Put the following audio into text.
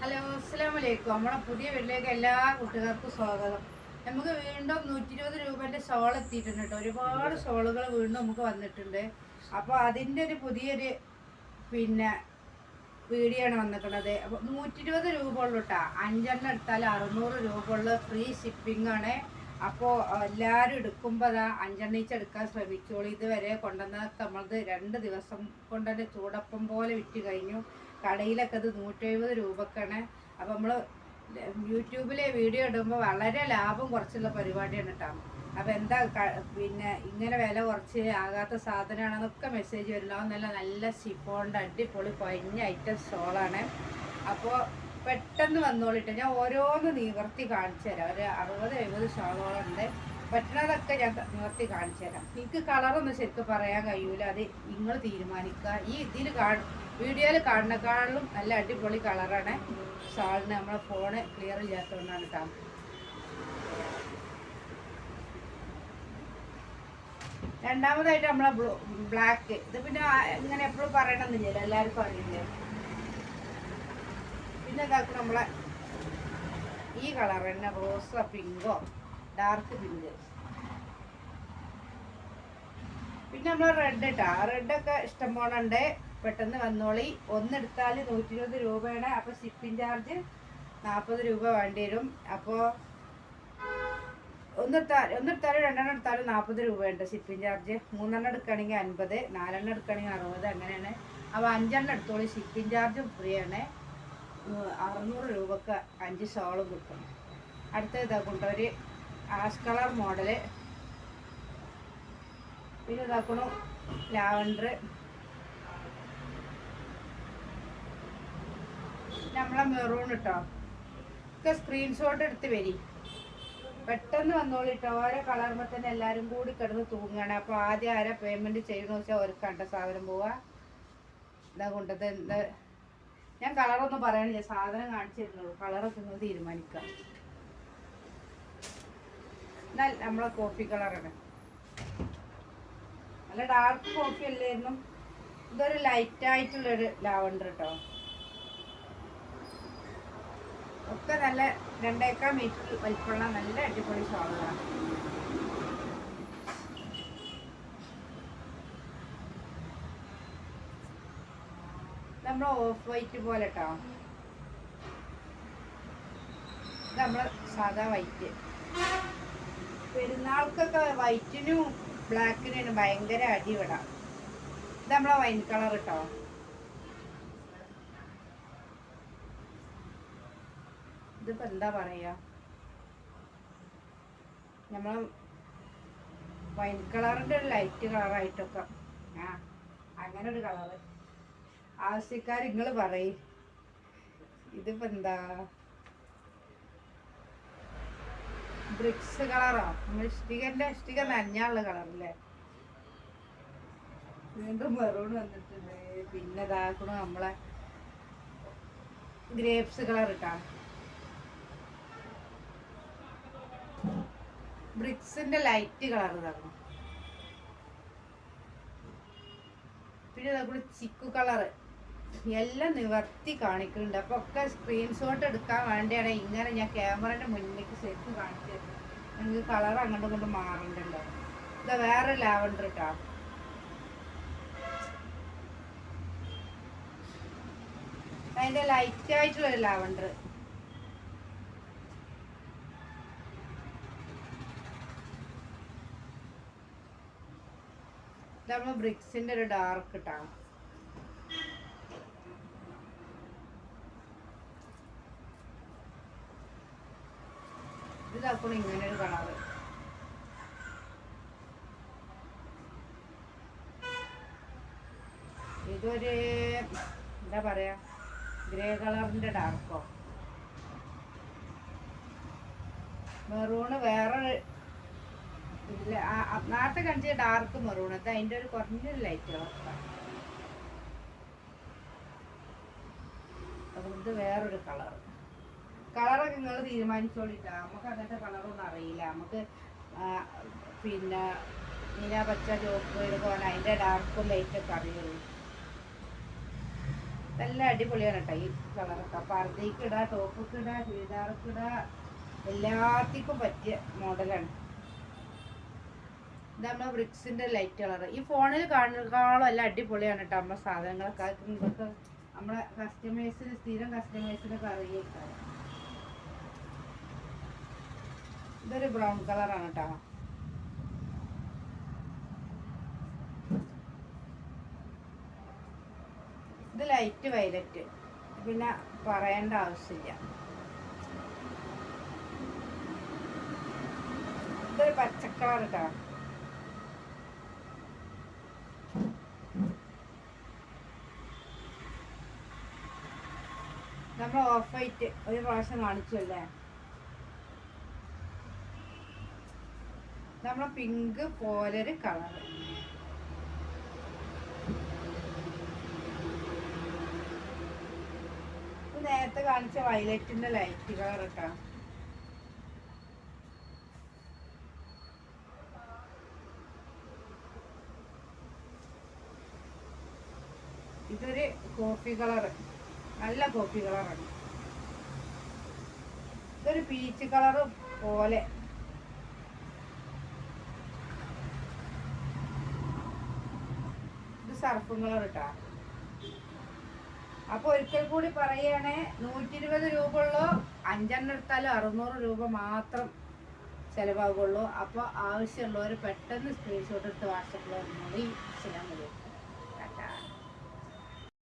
Hello, അസ്സലാമു അലൈക്കും. നമ്മളെ പുതിയ വീട്ടിലേക്ക് എല്ലാ കൂട്ടുകാർക്കും സ്വാഗതം. നമുക്ക് വീണ്ടും 120 രൂപേൻ്റെ ഷോൾ എത്തിയിട്ടുണ്ട് കേട്ടോ. ഒരുപാട് ഷോളുകൾ വീണ്ടും നമുക്ക് വന്നിട്ടുണ്ട്. അപ്പോൾ അതിൻ്റെ ഒരു പുതിയൊരു പിന്നെ വീഡിയോ ആണ് വന്നിട്ടുള്ളത്. അപ്പോൾ 120 രൂപ ഉള്ളൂ കേട്ടോ. 5 എടുത്താൽ 600 രൂപ ഉള്ള ഫ്രീ ഷിപ്പിംഗ് ആണ്. അപ്പോൾ എല്ലാവരും എടുക്കുമ്പോൾ അതാ 5 എടുക്കാൻ ശ്രമിച്ചോളൂ. ഇതുവരെ കൊണ്ടുവന്നതൊക്കെ നമ്മളത് 2 ദിവസം കൊണ്ട് തന്നെ ചൂടപ്പം പോലെ വിറ്റ് കഴിഞ്ഞു. കടയിലൊക്കെ അത് 170 രൂപക്കാണ്. അപ്പോൾ നമ്മൾ യൂട്യൂബിലെ വീഡിയോ ഇടുമ്പോൾ വളരെ ലാഭം കുറച്ചുള്ള പരിപാടിയാണ് കേട്ടോ. അപ്പോൾ എന്താ പിന്നെ ഇങ്ങനെ വില കുറച്ച് ആകാത്ത സാധനമാണെന്നൊക്കെ മെസ്സേജ് വരില്ല. നല്ല നല്ല ഷിഫോണിൻ്റെ അടിപൊളി പഞ്ഞ ഐറ്റം ഷോളാണ്. അപ്പോൾ പെട്ടെന്ന് വന്നോളിട്ട് ഞാൻ ഓരോന്ന് നിവർത്തി കാണിച്ചു തരാം. ഒരു 60-70 ഷോളുകളുണ്ട്. പറ്റുന്നതൊക്കെ ഞാൻ നിവർത്തി കാണിച്ചു തരാം. എനിക്ക് കളറൊന്നും ശരിക്കും പറയാൻ കഴിയൂല. അത് നിങ്ങൾ തീരുമാനിക്കുക. ഈ ഇതിൽ വീഡിയോയിൽ കാണുന്നേക്കാളും നല്ല അടിപൊളി കളറാണ് ഷാളിന്. നമ്മളെ ഫോണ് ക്ലിയർ ഇല്ലാത്തതുകൊണ്ടാണ് കേട്ടോ. രണ്ടാമതായിട്ട് നമ്മളെ ബ്ലാക്ക്. ഇത് പിന്നെ ഇങ്ങനെ എപ്പോഴും പറയണമെന്നില്ലല്ലോ, എല്ലാവർക്കും അറിയില്ലേ. പിന്നെ ഇതാക്കും നമ്മളെ ഈ കളർ തന്നെ, റോസോ പിങ്കോ ഡാർക്ക് പിങ്ക്. പിന്നെ നമ്മൾ റെഡ് ഇട്ടാ, റെഡൊക്കെ ഇഷ്ടം പോലെ ഉണ്ട്. പെട്ടെന്ന് വന്നോളി. ഒന്നെടുത്താൽ 120 രൂപയാണ്. അപ്പോൾ ഷിപ്പിംഗ് ചാർജ് 40 രൂപ വേണ്ടി വരും. അപ്പോൾ ഒന്നെടുത്താലും 2 എടുത്താലും 40 രൂപയുണ്ട് ഷിപ്പിംഗ് ചാർജ്. 3 എടുക്കുകയാണെങ്കിൽ 50, 4 എടുക്കുകയാണെങ്കിൽ 60, അങ്ങനെയാണ്. അപ്പോൾ 5 എടുത്തോളി. ഷിപ്പിംഗ് ചാർജും ഫ്രീ ആണ്. 600 രൂപക്ക് 5 ഷോളും കിട്ടും. അടുത്ത ഇതാക്കുണ്ടോ ഒരു ആഷ് കളർ മോഡല്. പിന്നെ ഇതാക്കണു ലാവൻഡർ. നമ്മളെ മെറൂൺ ഇട്ടോ. ഒക്കെ സ്ക്രീൻഷോട്ട് എടുത്ത് വരി. പെട്ടെന്ന് വന്നോളിട്ടോ. ഓരോ കളറുമ്പോൾ തന്നെ എല്ലാവരും കൂടി കിടന്ന് തൂങ്ങുകയാണ്. അപ്പോൾ ആദ്യം ആരാ പേയ്മെൻറ്റ് ചെയ്യുന്ന വെച്ചാൽ ഒരു കണ്ട സാധനം പോവുക. ഇതാ കൊണ്ടത് എന്താ ഞാൻ കളറൊന്നും പറയണില്ല, സാധനം കാണിച്ചു തരുന്നുള്ളൂ. കളറൊക്കെ നിങ്ങൾ തീരുമാനിക്കുക. എന്നാൽ നമ്മളെ കോഫി കളറാണ്. നല്ല ഡാർക്ക് കോഫി അല്ലായിരുന്നു. ഇതൊരു ലൈറ്റായിട്ടുള്ളൊരു ലാവൻഡർ കേട്ടോ. ഒക്കെ നല്ല 2.25 മീറ്റർ വലിപ്പമുള്ള നല്ല അടിപൊളി ഷോളുകളാണ്. നമ്മൾ ഓഫ് വൈറ്റ് പോലെ കേട്ടോ. ഇത് നമ്മളെ സാധാ വൈറ്റ്. പെരുന്നാൾക്കൊക്കെ വൈറ്റിനും ബ്ലാക്കിനും ഭയങ്കര അടിവിടാം. ഇത് നമ്മളെ വൈൻ കളർ കേട്ടോ. ഇതിപ്പോ എന്താ പറയാ, നമ്മൾ വൈൻ കളറിന്റെ ഒരു ലൈറ്റ് കളറായിട്ടൊക്കെ അങ്ങനെ ഒരു കളറ്. ആവശ്യക്കാർ നിങ്ങൾ പറയും. ഇതിപ്പോ എന്താ ബ്രിക്സ് കളറോ, നമ്മൾ ഇഷ്ടിക നനഞ്ഞുള്ള കളറല്ലേ. വീണ്ടും മെറൂൺ വന്നിട്ടുണ്ട്. പിന്നെ ഇതാക്കണു നമ്മളെ ഗ്രേപ്സ് കളർ ഇട്ടാ. ബ്രിക്സിന്റെ ലൈറ്റ് കളർ ഇതാക്കണം. പിന്നെ ഇതാക്കൂടെ ചിക്കു കളറ്. എല്ലാം നിവർത്തി കാണിക്കുന്നുണ്ട്. അപ്പൊ ഒക്കെ സ്ക്രീൻഷോട്ട് എടുക്കാൻ വേണ്ടിയാണ് ഇങ്ങനെ ഞാൻ ക്യാമറയുടെ മുന്നിലേക്ക് ശരിക്കും കാണിച്ചു തരുന്നത്. നിങ്ങൾക്ക് കളർ അങ്ങോട്ടും ഇങ്ങോട്ടും മാറണ്ടല്ലോ. ഇതാ വേറെ ലാവൻഡർ ഇട്ടാ. അതിന്റെ ലൈറ്റ് ആയിട്ടുള്ളൊരു ലാവൻഡർ. നമ്മൾ ബ്രിക്സിന്റെ ഒരു ഡാർക്ക് ഇട്ടാ. ഇതാക്കണം ഇങ്ങനെ ഒരു കളറ്. ഇതൊരു എന്താ പറയാ, ഗ്രേ കളറിന്റെ ഡാർക്കോ. മെറൂണ് വേറെ ഇല്ല. നേരത്തെ കാണിച്ച ഡാർക്ക് മെറൂൺ. അത് അതിൻ്റെ ഒരു കുറഞ്ഞൊരു ലൈറ്റ് കളർ. അതുകൊണ്ട് വേറൊരു കളർ. കളറൊക്കെ നിങ്ങൾ തീരുമാനിച്ചോളിട്ടാ. നമുക്ക് അങ്ങനത്തെ കളറൊന്നും അറിയില്ല. നമുക്ക് പിന്നെ നീല, പച്ച, ചുവപ്പ് ഇതുപോലെ അതിൻ്റെ ഡാർക്കും ലൈറ്റൊക്കെ അറിയുള്ളൂ. നല്ല അടിപൊളിയാണ് കേട്ടോ ഈ കളറൊക്കെ. പർദ്ദയ്ക്ക് ഇടാ, ടോപ്പൊക്കെ ഇടാ, ചുരിദാറൊക്കെ ഇടാ, എല്ലാത്തിനും പറ്റിയ മോഡലാണ്. ഇത് നമ്മളെ ബ്രിക്സിന്റെ ലൈറ്റ് കളർ. ഈ ഫോണിൽ കാണുന്നതിനേക്കാളും എല്ലാം അടിപൊളിയാണ് കേട്ടോ നമ്മുടെ സാധനങ്ങളൊക്കെ. ഇതൊക്കെ നമ്മളെ കസ്റ്റമേഴ്സിന്, സ്ഥിരം കസ്റ്റമേഴ്സിനൊക്കെ അറിയിക്കാം. ഇതൊരു ബ്രൗൺ കളറാണ് കേട്ടോ. ഇത് ലൈറ്റ് വയലറ്റ്, പിന്നെ പറയേണ്ട ആവശ്യമില്ല. ഇതൊരു പച്ചക്കളർ കേട്ടോ. നമ്മൾ ഓഫ് വൈറ്റ് ഒരു പ്രാവശ്യം കാണിച്ചല്ലേ. നമ്മളെ പിങ്ക് പോലൊരു കളറ്. നേരത്തെ കാണിച്ച വയലറ്റിന്റെ ലൈറ്റ് കളർ കേട്ടോ. ഇതൊരു കോഫി കളർ, നല്ല കോഫി കളറാണ്. ഇതൊരു പീച്ച് കളറ് പോലെ. ഇത് സർഫും കളർ കേട്ടോ. അപ്പൊ ഒരിക്കൽ കൂടി പറയുകയാണെ, 120 രൂപ ഉള്ളൂ. 5 എടുത്താലും 600 രൂപ മാത്രം ചിലവാകുള്ളൂ. അപ്പോൾ ആവശ്യമുള്ളവർ പെട്ടെന്ന് സ്ക്രീൻഷോട്ട് എടുത്ത് വാട്സപ്പിൽ ചെയ്യാൻ മതി.